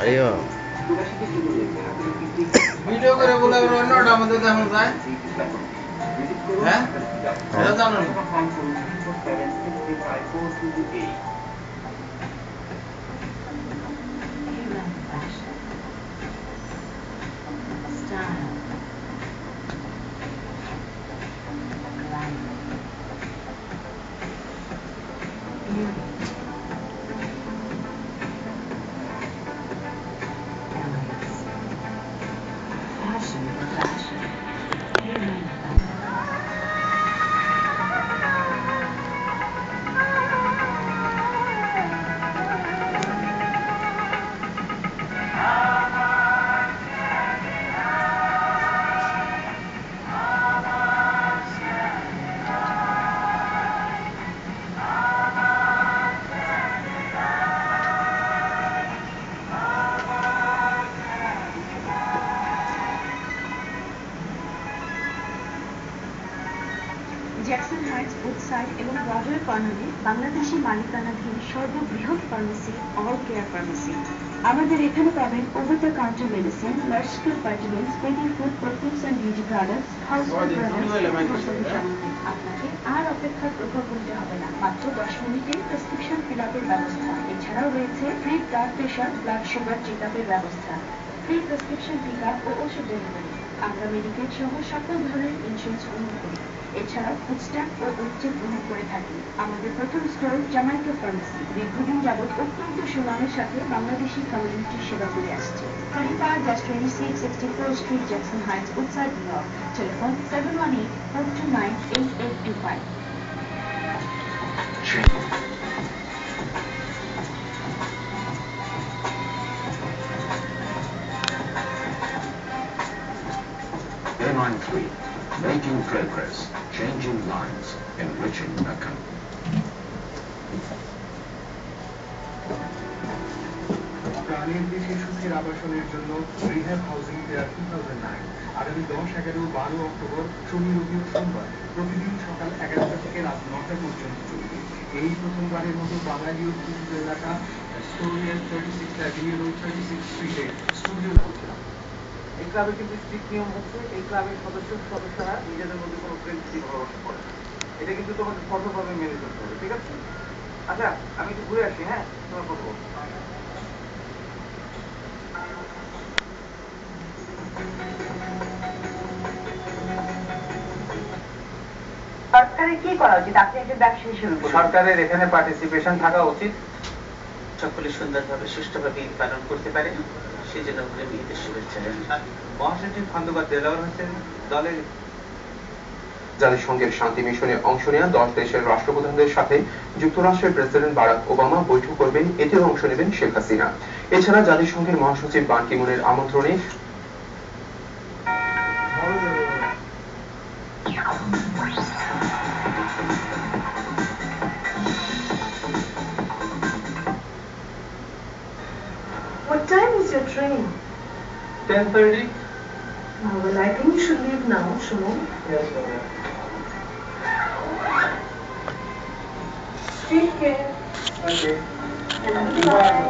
ayo video করে বলে অন্যটা আমাদের দেখানো যায় হ্যাঁ এটা জানো না জ্যাকসন হাইটস উডসাইড এবং ব্রডওয়ে কর্নারে বাংলাদেশি মালিকানাধীন সর্ববৃহৎ ফার্মেসি অল কেয়ার ফার্মেসি। আমাদের এখানে পাবেন over the counter medicine, large scale vitamins, baby food, perfumes and beauty products, household products. আপনাকে আর অপেক্ষার প্রভাব গুনতে হবে না, মাত্র 10 মিনিটে প্রেসক্রিপশন ফিল আপের ব্যবস্থা। এছাড়াও রয়েছে free blood pressure, blood sugar check আপের ব্যবস্থা, ফ্রি প্রেসক্রিপশন পিক আপ ও ওষুধ ডেলিভারি। আমরা মেডিকেল সহ সকল ধরনের ইন্স্যুরেন্স গ্রহণ করি। এছাড়াও ফুড স্ট্যাম্প ও উচ্চেক গ্রহণ করে থাকি। আমাদের প্রথম স্টোর জামাইকা ফার্মেসি দীর্ঘদিন যাবৎ অত্যন্ত সুনামের সাথে বাংলাদেশি কমিউনিটির সেবা করে আসছে। 25-2664 Street, Jackson Heights, Woodside, New York. Telephone 718-429-8825. Airline 3, making progress, changing lives, enriching a country. প্রাণীর দেশে সুখের আবাসনের জন্য রিহ্যাব হাউজিং ফেয়ার 2009 আগামী 10, 11, 12 অক্টোবর শনি, রবি ও সোমবার প্রতিদিন সকাল 11টা থেকে রাত 9টা পর্যন্ত চলবে। এই প্রথমবারের মতো বাঙালি অধ্যুষিত এলাকা স্টোরিয়ার 36 অ্যাভিনিউ এবং 36 স্ট্রিটে স্টুডিও হচ্ছে। এই ক্লাবের কিন্তু স্ট্রিক্ট নিয়ম হচ্ছে এই ক্লাবের সদস্যরা নিজেদের মধ্যে কোনো প্রেম ভালোবাসা করে না। এটা কিন্তু তোমাদের কঠোরভাবে মেনে চলতে হবে, ঠিক আছে? আচ্ছা, আমি একটু ঘুরে আসি, হ্যাঁ, তোমার কথা বলবো। সরকারের কি করা উচিত? আপনি একজন ব্যবসায়ী শুরু করুন। সরকারের এখানে পার্টিসিপেশন থাকা উচিত। সকলে সুন্দরভাবে সুষ্ঠুভাবে ঈদ পালন করতে পারে, সেই জন্য ঈদের শুভেচ্ছা। মহাসচিব খন্দকার দেলাওয়ার হোসেন দলের জাতিসংঘের শান্তি মিশনে অংশ নেওয়া 10 দেশের রাষ্ট্রপ্রধানদের সাথে যুক্তরাষ্ট্রের প্রেসিডেন্ট বারাক ওবামা বৈঠক করবেন, এতেও অংশ নেবেন শেখ হাসিনা। এছাড়া জাতিসংঘের মহাসচিব বান কি মুনের আমন্ত্রণে What time is your train? 10:30. Well, I think you should leave now, Shumon. Yes, ma'am. Take care. Okay. And bye.